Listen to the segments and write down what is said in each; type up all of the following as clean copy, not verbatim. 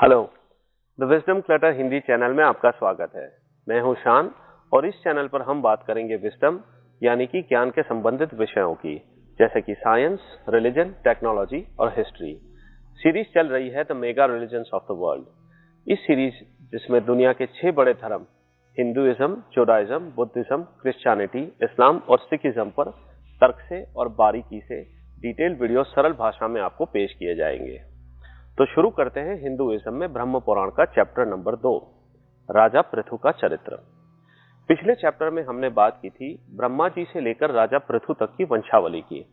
Hello, the wisdom clutter Hindi channel में आपका स्वागत है। मैं हूं शान और इस चैनल पर हम बात करेंगे विजडम यानी कि ज्ञान के संबंधित विषयों की, जैसे कि साइंस, रिलीजन, टेक्नोलॉजी और हिस्ट्री। सीरीज चल रही है the mega religions of the world. इस सीरीज जिसमें दुनिया के 6 बड़े धर्म हिंदुइज्म, जुडाइज्म, बुद्धिज्म, क्रिश्चियनिटी, इस्लाम और सिखिज्म पर तर्क से और बारीकी से डिटेल्ड वीडियो सरल भाषा में आपको पेश किए जाएंगे। तो शुरू करते हैं हिंदुइज्म में ब्रह्म पुराण का चैप्टर नंबर 2, राजा पृथु का चरित्र। पिछले चैप्टर में हमने बात की थी ब्रह्मा जी से लेकर राजा पृथु तक की वंशावली की।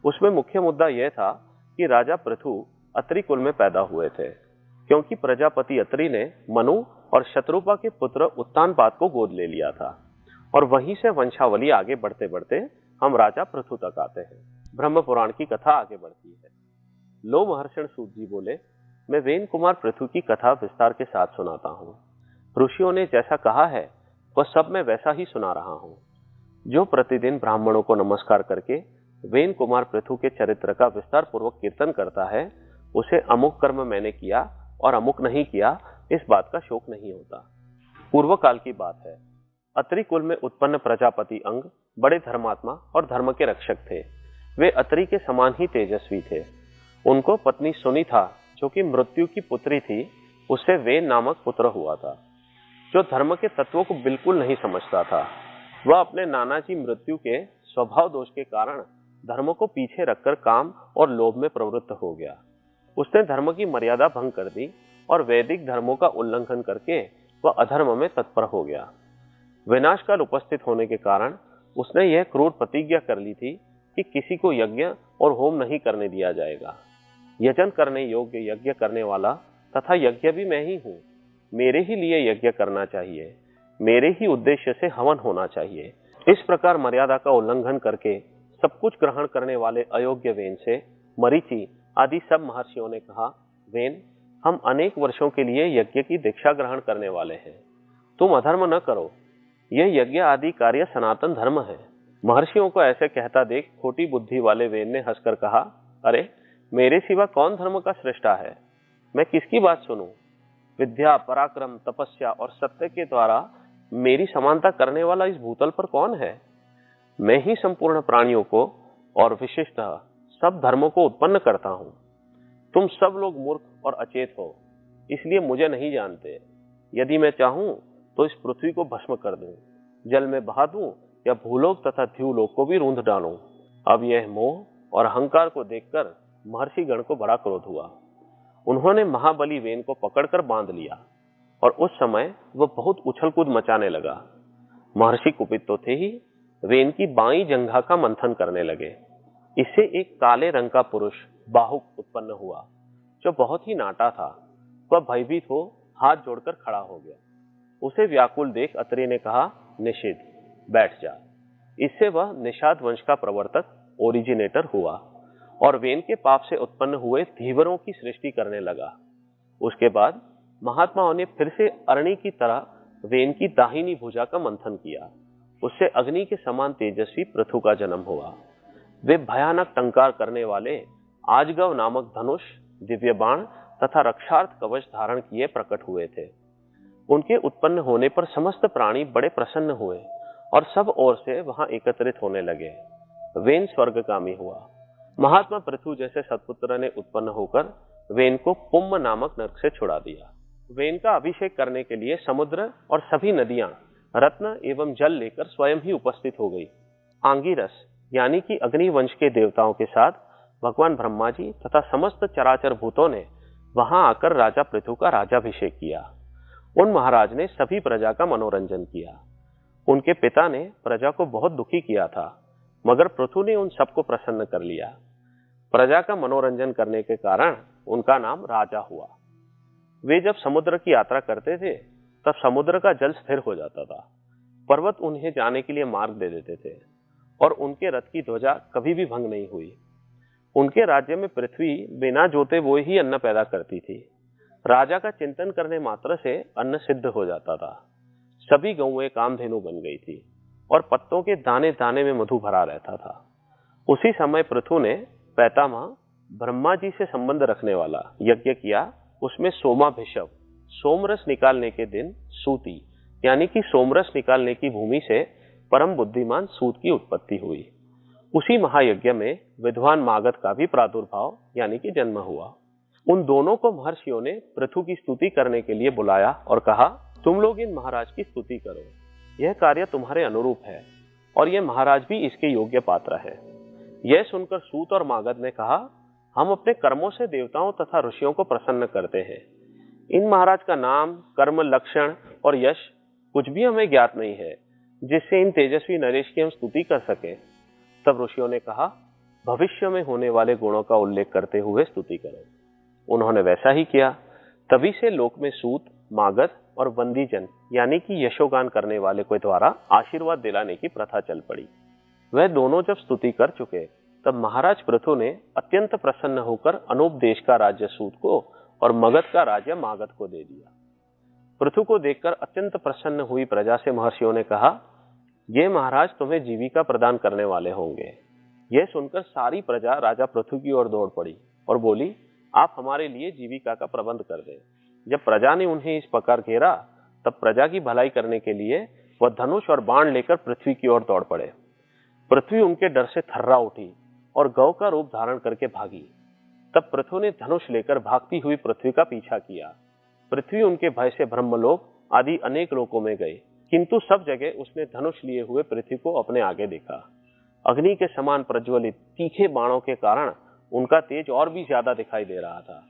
उसमें मुख्य मुद्दा यह था कि राजा पृथु अत्रि कुल में पैदा हुए थे, क्योंकि प्रजापति अत्रि ने मनु और शत्रुपा के पुत्र उत्तानपाद को गोद ले लिया था। और वहीं से वंशावली आगे बढ़ते बढ़ते हम राजा पृथु तक आते हैं। ब्रह्म पुराण की कथा आगे बढ़ती है। लो महर्षण सूत जी बोले, मैं वेन कुमार पृथु की कथा विस्तार के साथ सुनाता हूँ। ऋषियों ने जैसा कहा है वह सब मैं वैसा ही सुना रहा हूँ। जो प्रतिदिन ब्राह्मणों को नमस्कार करके वेन कुमार पृथु के चरित्र का विस्तार पूर्वक कीर्तन करता है, उसे अमुक कर्म मैंने किया और अमुक नहीं किया इस बात का शोक नहीं होता। पूर्व काल की बात है। अत्रि कुल में उत्पन्न प्रजापति अंग बड़े धर्मात्मा और धर्म के रक्षक थे। वे अत्रि के समान ही तेजस्वी थे। उनको पत्नी सुनी था, जो कि मृत्यु की पुत्री थी, उससे वेन नामक पुत्र हुआ था, जो धर्म के तत्वों को बिल्कुल नहीं समझता था। वह अपने नाना जी मृत्यु के स्वभाव दोष के कारण धर्म को पीछे रखकर काम और लोभ में प्रवृत्त हो गया। उसने धर्म की मर्यादा भंग कर दी और वैदिक धर्मों का उल्लंघन करके वह अधर्म में तत्पर हो गया। विनाश काल उपस्थित होने के कारण उसने यह क्रूर प्रतिज्ञा कर ली थी कि किसी को यज्ञ और होम नहीं करने दिया जाएगा। यजन करने योग्य यज्ञ करने वाला तथा यज्ञ भी मैं ही हूँ। मेरे ही लिए यज्ञ करना चाहिए, मेरे ही उद्देश्य से हवन होना चाहिए। इस प्रकार मर्यादा का उल्लंघन करके सब कुछ ग्रहण करने वाले अयोग्य वेन से मरीचि आदि सब महर्षियों ने कहा, वेन, हम अनेक वर्षों के लिए यज्ञ की दीक्षा ग्रहण करने वाले हैं। तुम अधर्म न करो। यह यज्ञ आदि कार्य सनातन धर्म है। महर्षियों को ऐसे कहता देख खोटी बुद्धि वाले वेन ने हंसकर कहा, अरे, मेरे सिवा कौन धर्म का श्रेष्ठा है? मैं किसकी बात सुनूं? विद्या, पराक्रम, तपस्या और सत्य के द्वारा मेरी समानता करने वाला इस भूतल पर कौन है? मैं ही संपूर्ण प्राणियों को और विशेषतः सब धर्मों को उत्पन्न करता हूं। तुम सब लोग मूर्ख और अचेत हो, इसलिए मुझे नहीं जानते। यदि मैं चाहूं तो इस पृथ्वी को भस्म कर दूं, जल में बहा दूं या भूलोक तथा द्यूलोक को भी रूंध डालूं। अब यह मोह और अहंकार को देखकर महर्षि गण को बड़ा क्रोध हुआ। उन्होंने महाबली वेन को पकड़कर बांध लिया और उस समय वह बहुत उछल कूद मचाने लगा। महर्षि कुपित तो थे ही, वेन की बाईं जंघा का मंथन करने लगे। इससे एक काले रंग का पुरुष बाहुक उत्पन्न हुआ, जो बहुत ही नाटा था। वह भयभीत हो हाथ जोड़कर खड़ा हो गया। उसे व्याकुल देख अत्रि ने कहा, निषिद्ध, बैठ जा। इससे वह निषाद वंश का प्रवर्तक ओरिजिनेटर हुआ और वेन के पाप से उत्पन्न हुए धीवरों की सृष्टि करने लगा। उसके बाद महात्माओं ने फिर से अरणी की तरह वेन की दाहिनी भुजा का मंथन किया। उससे अग्नि के समान तेजस्वी पृथु का जन्म हुआ। वे भयानक टंकार करने वाले आजगव नामक धनुष, दिव्य बाण तथा रक्षार्थ कवच धारण किए प्रकट हुए थे। उनके उत्पन्न होने पर समस्त प्राणी बड़े प्रसन्न हुए और सब ओर से वहां एकत्रित होने लगे। वेन स्वर्गगामी हुआ। महात्मा पृथु जैसे सत्पुत्र ने उत्पन्न होकर वेन को पुम्म नामक नरक से छुड़ा दिया। वेन का अभिषेक करने के लिए समुद्र और सभी नदियां रत्न एवं जल लेकर स्वयं ही उपस्थित हो गई। आंगिरस यानी कि अग्निवंश के देवताओं के साथ भगवान ब्रह्मा जी तथा समस्त चराचर भूतों ने वहां आकर राजा पृथु का राजाभिषेक किया। उन महाराज ने सभी प्रजा का मनोरंजन किया। उनके पिता ने प्रजा को बहुत दुखी किया था, मगर पृथु ने उन सबको प्रसन्न कर लिया। प्रजा का मनोरंजन करने के कारण उनका नाम राजा हुआ। वे जब समुद्र की यात्रा करते थे तब समुद्र का जल स्थिर हो जाता था। पर्वत उन्हें जाने के लिए मार्ग दे देते थे और उनके रथ की ध्वजा कभी भी भंग नहीं हुई। उनके राज्य में पृथ्वी बिना जोते बोए ही अन्न पैदा करती थी। राजा का चिंतन करने मात्र से अन्न सिद्ध हो जाता था। सभी गौएं कामधेनु बन गई थी और पत्तों के दाने दाने में मधु भरा रहता था। उसी समय पृथु ने पैतामह ब्रह्मा जी से संबंध रखने वाला यज्ञ किया उसमें सोमाभिषव, सोमरस निकालने के दिन सूती यानी कि सोमरस निकालने की भूमि से परम बुद्धिमान सूत की उत्पत्ति हुई। उसी महायज्ञ में विद्वान मागध का भी प्रादुर्भाव यानी कि जन्म हुआ। उन दोनों को महर्षियों ने पृथु की स्तुति करने के लिए बुलाया और कहा, तुम लोग इन महाराज की स्तुति करो, यह कार्य तुम्हारे अनुरूप है और यह महाराज भी इसके योग्य पात्र है। यह सुनकर सूत और मागध ने कहा, हम अपने कर्मों से देवताओं तथा ऋषियों को प्रसन्न करते हैं। इन महाराज का नाम, कर्म, लक्षण और यश कुछ भी हमें ज्ञात नहीं है जिससे इन तेजस्वी नरेश की हम स्तुति कर सके। तब ऋषियों ने कहा, भविष्य में होने वाले गुणों का उल्लेख करते हुए स्तुति करो। उन्होंने वैसा ही किया। तभी से लोक में सूत, मागध और वंदीजन यानी कि यशोगान करने वाले के द्वारा आशीर्वाद दिलाने की प्रथा चल पड़ी। वह दोनों जब स्तुति कर चुके तब महाराज पृथु ने अत्यंत प्रसन्न होकर अनूप देश का राज्य सूत को और मगध का राज्य मागध को दे दिया। पृथु को देखकर अत्यंत प्रसन्न हुई प्रजा से महर्षियों ने कहा, ये महाराज तुम्हें जीविका प्रदान करने वाले होंगे। यह सुनकर सारी प्रजा राजा पृथु की ओर दौड़ पड़ी और बोली, आप हमारे लिए जीविका का प्रबंध कर दें। जब प्रजा ने उन्हें इस प्रकार घेरा तब प्रजा की भलाई करने के लिए वह धनुष और बाण लेकर पृथ्वी की ओर दौड़ पड़े। पृथ्वी उनके डर से थर्रा उठी और गौ का रूप धारण करके भागी। तब पृथु ने धनुष लेकर भागती हुई पृथ्वी का पीछा किया। पृथ्वी उनके भय से ब्रह्मलोक आदि अनेक लोकों में गई, किंतु सब जगह उसने धनुष लिए हुए पृथ्वी को अपने आगे देखा। अग्नि के समान प्रज्वलित तीखे बाणों के कारण उनका तेज और भी ज्यादा दिखाई दे रहा था।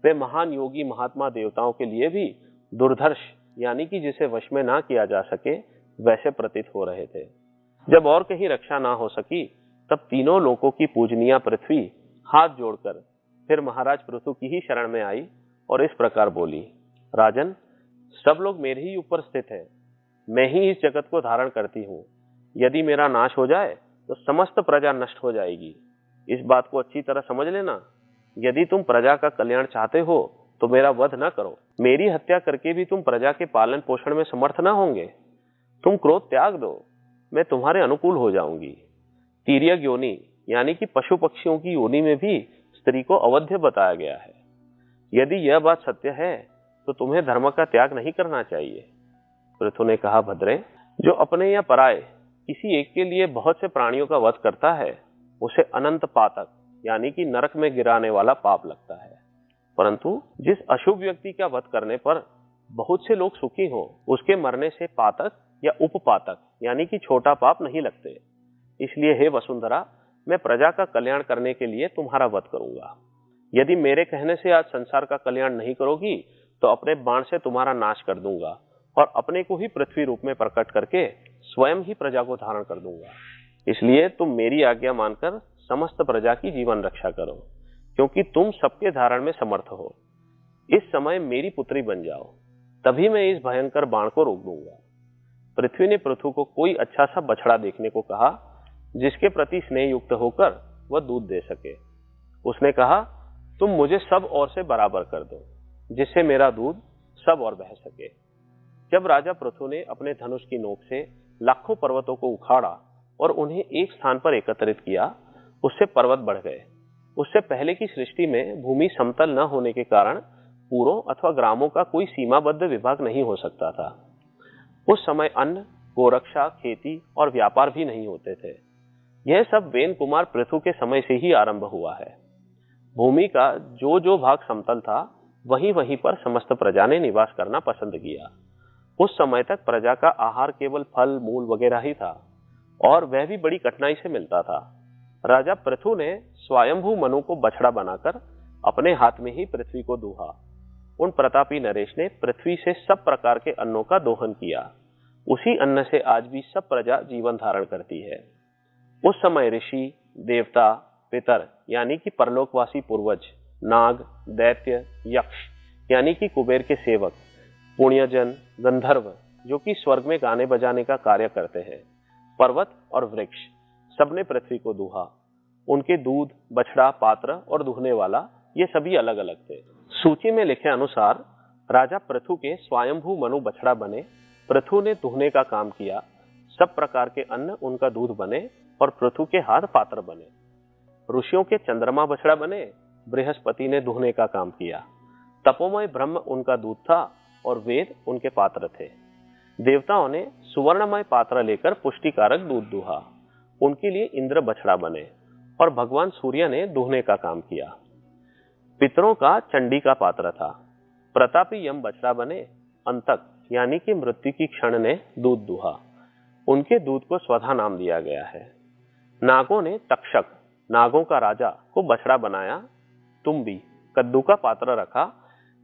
वे महान योगी महात्मा देवताओं के लिए भी दुर्धर्ष यानी कि जिसे वश में ना किया जा सके वैसे प्रतीत हो रहे थे। जब और कहीं रक्षा ना हो सकी तब तीनों लोकों की पूजनीय पृथ्वी हाथ जोड़कर फिर महाराज पृथु की ही शरण में आई और इस प्रकार बोली, राजन, सब लोग मेरे ही ऊपर स्थित हैं। मैं ही इस जगत को धारण करती हूँ। यदि मेरा नाश हो जाए तो समस्त प्रजा नष्ट हो जाएगी। इस बात को अच्छी तरह समझ लेना। यदि तुम प्रजा का कल्याण चाहते हो तो मेरा वध न करो। मेरी हत्या करके भी तुम प्रजा के पालन पोषण में समर्थ न होंगे। तुम क्रोध त्याग दो, मैं तुम्हारे अनुकूल हो जाऊंगी। तीर्यक योनि यानी कि पशु पक्षियों की योनि में भी स्त्री को अवध्य बताया गया है। यदि यह बात सत्य है तो तुम्हें धर्म का त्याग नहीं करना चाहिए। पृथु ने कहा, भद्रे, जो अपने या पराये किसी एक के लिए बहुत से प्राणियों का वध करता है उसे अनंत पातक यानी कि नरक में गिराने वाला पाप लगता है, परंतु जिस अशुभ व्यक्ति का वध करने पर बहुत से लोग सुखी हो उसके मरने से पातक या उपपातक यानी कि छोटा पाप नहीं लगते। इसलिए हे वसुंधरा, मैं प्रजा का कल्याण करने के लिए तुम्हारा वध करूंगा। यदि मेरे कहने से आज संसार का कल्याण नहीं करोगी तो अपने बाण से तुम्हारा नाश कर दूंगा और अपने को ही पृथ्वी रूप में प्रकट करके स्वयं ही प्रजा को धारण कर दूंगा। इसलिए तुम मेरी आज्ञा मानकर समस्त प्रजा की जीवन रक्षा करो, क्योंकि तुम सबके धारण में समर्थ हो। इस समय मेरी पुत्री बन जाओ, तभी मैं इस भयंकर बाण को रोक दूंगा। पृथ्वी ने पृथु को कोई अच्छा सा बछड़ा देखने को कहा जिसके प्रति स्नेह युक्त होकर वह दूध दे सके। उसने कहा, तुम मुझे सब ओर से बराबर कर दो जिससे मेरा दूध सब ओर बह सके। जब राजा पृथु ने अपने धनुष की नोक से लाखों पर्वतों को उखाड़ा और उन्हें एक स्थान पर एकत्रित किया, उससे पर्वत बढ़ गए। उससे पहले की सृष्टि में भूमि समतल न होने के कारण पुरों अथवा ग्रामों का कोई सीमाबद्ध विभाग नहीं हो सकता था। उस समय अन्न, गोरक्षा, खेती और व्यापार भी नहीं होते थे। यह सब वेन कुमार पृथु के समय से ही आरंभ हुआ है। भूमि का जो जो भाग समतल था वहीं वहीं पर समस्त प्रजा ने निवास करना पसंद किया। उस समय तक प्रजा का आहार केवल फल मूल वगैरह ही था और वह भी बड़ी कठिनाई से मिलता था। राजा पृथु ने स्वयंभू मनु को बछड़ा बनाकर अपने हाथ में ही पृथ्वी को दूहा। उन प्रतापी नरेश ने पृथ्वी से सब प्रकार के अन्नों का दोहन किया। उसी अन्न से आज भी सब प्रजा जीवन धारण करती है। उस समय ऋषि, देवता, पितर यानी कि परलोकवासी पूर्वज, नाग, दैत्य, यक्ष यानी कि कुबेर के सेवक, पुण्यजन, गंधर्व जो कि स्वर्ग में गाने बजाने का कार्य करते हैं, पर्वत और वृक्ष सबने पृथ्वी को दूहा। उनके दूध, बछड़ा, पात्र और दुहने वाला ये सभी अलग अलग थे। सूची में लिखे अनुसार राजा पृथु के स्वयंभू मनु बछड़ा बने। पृथु ने दुहने का काम किया। सब प्रकार के अन्न उनका दूध बने और पृथु के हाथ पात्र बने। ऋषियों के चंद्रमा बछड़ा बने। बृहस्पति ने दुहने का काम किया। तपोमय ब्रह्म उनका दूध था और वेद उनके पात्र थे। देवताओं ने सुवर्णमय पात्र लेकर पुष्टिकारक दूध दुहा। उनके लिए इंद्र बछड़ा बने और भगवान सूर्य ने दूहने का काम किया। पितरों का चंडी का पात्र था। प्रतापी यम बछड़ा बने। अंतक यानी कि मृत्यु की क्षण ने दूध दुहा। उनके दूध को स्वधा नाम दिया गया है। नागों ने तक्षक, नागों का राजा, को बछड़ा बनाया। तुम्बी, कद्दू का पात्र रखा।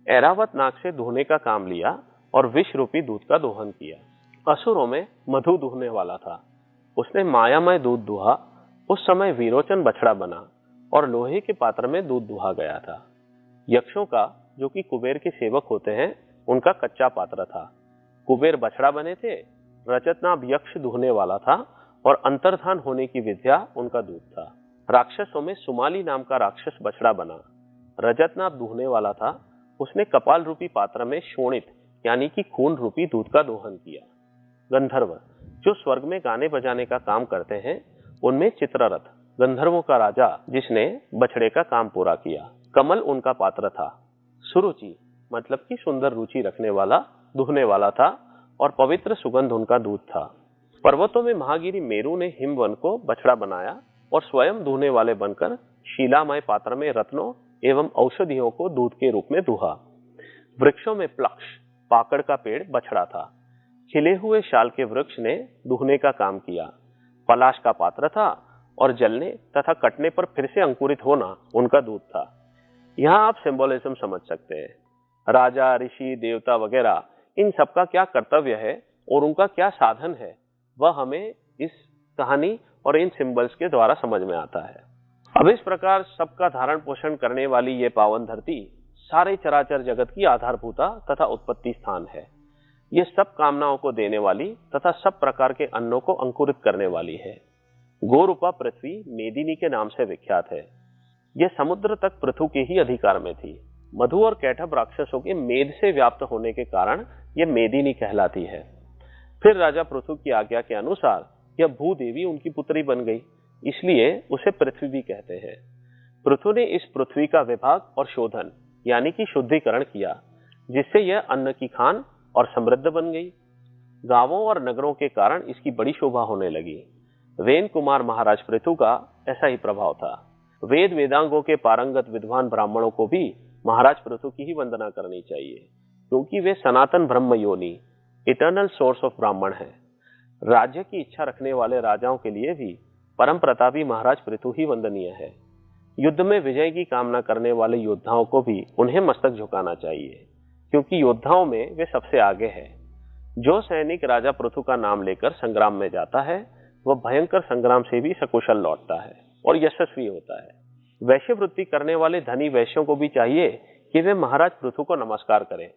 ऐरावत नाग से दूहने का काम लिया और विष रूपी दूध का दोहन किया। असुरों में मधु दूहने वाला था। उसने मायामय दूध दुहा। उस समय वीरोचन बछड़ा बना और लोहे के पात्र में दूध दुहा गया था। यक्षों का, जो कि कुबेर के सेवक होते हैं, उनका कच्चा पात्र था। कुबेर बछड़ा बने थे। रजतनाभ यक्ष दूहने वाला था और अंतर्धान होने की विद्या उनका दूध था। राक्षसों में सुमाली नाम का राक्षस बछड़ा बना। रजतनाभ दूहने वाला था। उसने कपाल रूपी पात्र में शोणित यानी कि खून रूपी दूध का दोहन किया। गंधर्व, जो स्वर्ग में गाने बजाने का काम करते हैं, उनमें चित्ररथ, गंधर्वों का राजा, जिसने बछड़े का काम पूरा किया। कमल उनका पात्र था। सुरुचि मतलब कि सुंदर रुचि रखने वाला, दूहने वाला था और पवित्र सुगंध उनका दूध था। पर्वतों में महागिरी मेरु ने हिमवन को बछड़ा बनाया और स्वयं दूहने वाले बनकर शीलामय पात्र में रत्नों एवं औषधियों को दूध के रूप में दुहा। वृक्षों में प्लक्ष, पाकड़ का पेड़, बछड़ा था। खिले हुए शाल के वृक्ष ने दूहने का काम किया। पलाश का पात्र था और जलने तथा कटने पर फिर से अंकुरित होना उनका दूध था। यहाँ आप सिंबोलिज्म समझ सकते हैं। राजा, ऋषि, देवता वगैरह, इन सबका क्या कर्तव्य है और उनका क्या साधन है, वह हमें इस कहानी और इन सिंबल्स के द्वारा समझ में आता है। अब इस प्रकार सबका धारण पोषण करने वाली ये पावन धरती सारे चराचर जगत की आधारभूता तथा उत्पत्ति स्थान है। ये सब कामनाओं को देने वाली तथा सब प्रकार के अन्नों को अंकुरित करने वाली है। गोरूपा पृथ्वी मेदिनी के नाम से विख्यात है। यह समुद्र तक पृथु के ही अधिकार में थी। मधु और कैटभ राक्षसों के मेद से व्याप्त होने के कारण यह मेदिनी कहलाती है। फिर राजा पृथु की आज्ञा के अनुसार यह भूदेवी उनकी पुत्री बन गई, इसलिए उसे पृथ्वी भी कहते हैं। पृथु ने इस पृथ्वी का विभाग और शोधन यानी कि शुद्धिकरण किया, जिससे यह अन्न की खान और समृद्ध बन गई। गांवों और नगरों के कारण इसकी बड़ी शोभा होने लगी। वेन कुमार महाराज पृथु का ऐसा ही प्रभाव था। वेद वेदांगों के पारंगत विद्वान ब्राह्मणों को भी महाराज पृथु की ही वंदना करनी चाहिए, क्योंकि वे सनातन ब्रह्म योनि, इटर्नल सोर्स ऑफ ब्राह्मण है। राज्य की इच्छा रखने वाले राजाओं के लिए भी परम प्रतापी महाराज पृथु ही वंदनीय है। युद्ध में विजय की कामना करने वाले योद्धाओं को भी उन्हें मस्तक झुकाना चाहिए, क्योंकि योद्धाओं में वे सबसे आगे हैं। जो सैनिक राजा पृथु का नाम लेकर संग्राम में जाता है, वह भयंकर संग्राम से भी सकुशल लौटता है और यशस्वी होता है। वैश्य वृत्ति करने वाले धनी वैश्यों को भी चाहिए कि वे महाराज पृथु को नमस्कार करें,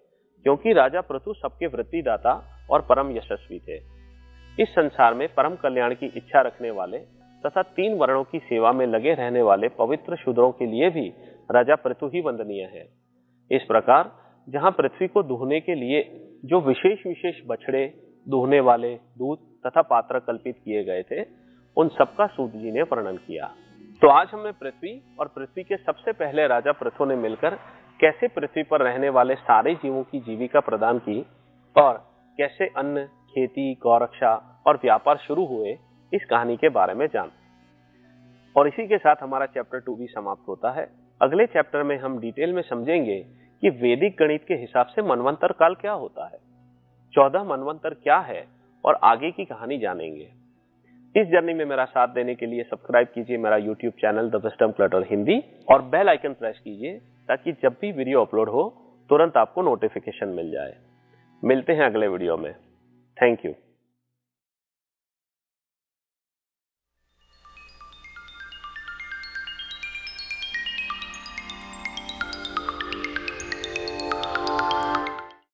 क्योंकि राजा पृथु सबके वृत्तिदाता और परम यशस्वी थे। इस संसार में परम कल्याण की इच्छा रखने वाले तथा 3 वर्णों की सेवा में लगे रहने वाले पवित्र शूद्रों के लिए भी राजा पृथु ही वंदनीय है। इस प्रकार जहां पृथ्वी को दूहने के लिए जो विशेष बछड़े, दूहने वाले, दूध तथा पात्र कल्पित किए गए थे, उन सबका सूत जी ने वर्णन किया। तो आज हमने पृथ्वी और पृथ्वी के सबसे पहले राजा पृथु ने मिलकर कैसे पृथ्वी पर रहने वाले सारे जीवों की जीविका प्रदान की और कैसे अन्न, खेती, गौरक्षा और व्यापार शुरू हुए, इस कहानी के बारे में जान। और इसी के साथ हमारा चैप्टर 2 भी समाप्त होता है। अगले चैप्टर में हम डिटेल में समझेंगे कि वैदिक गणित के हिसाब से मनवंतर काल क्या होता है, 14 मनवंतर क्या है और आगे की कहानी जानेंगे। इस जर्नी में मेरा साथ देने के लिए सब्सक्राइब कीजिए मेरा YouTube channel the wisdom clutter Hindi और बेल आइकन प्रेस कीजिए, ताकि जब भी वीडियो अपलोड हो तुरंत आपको नोटिफिकेशन मिल जाए। मिलते हैं अगले वीडियो में। Thank you.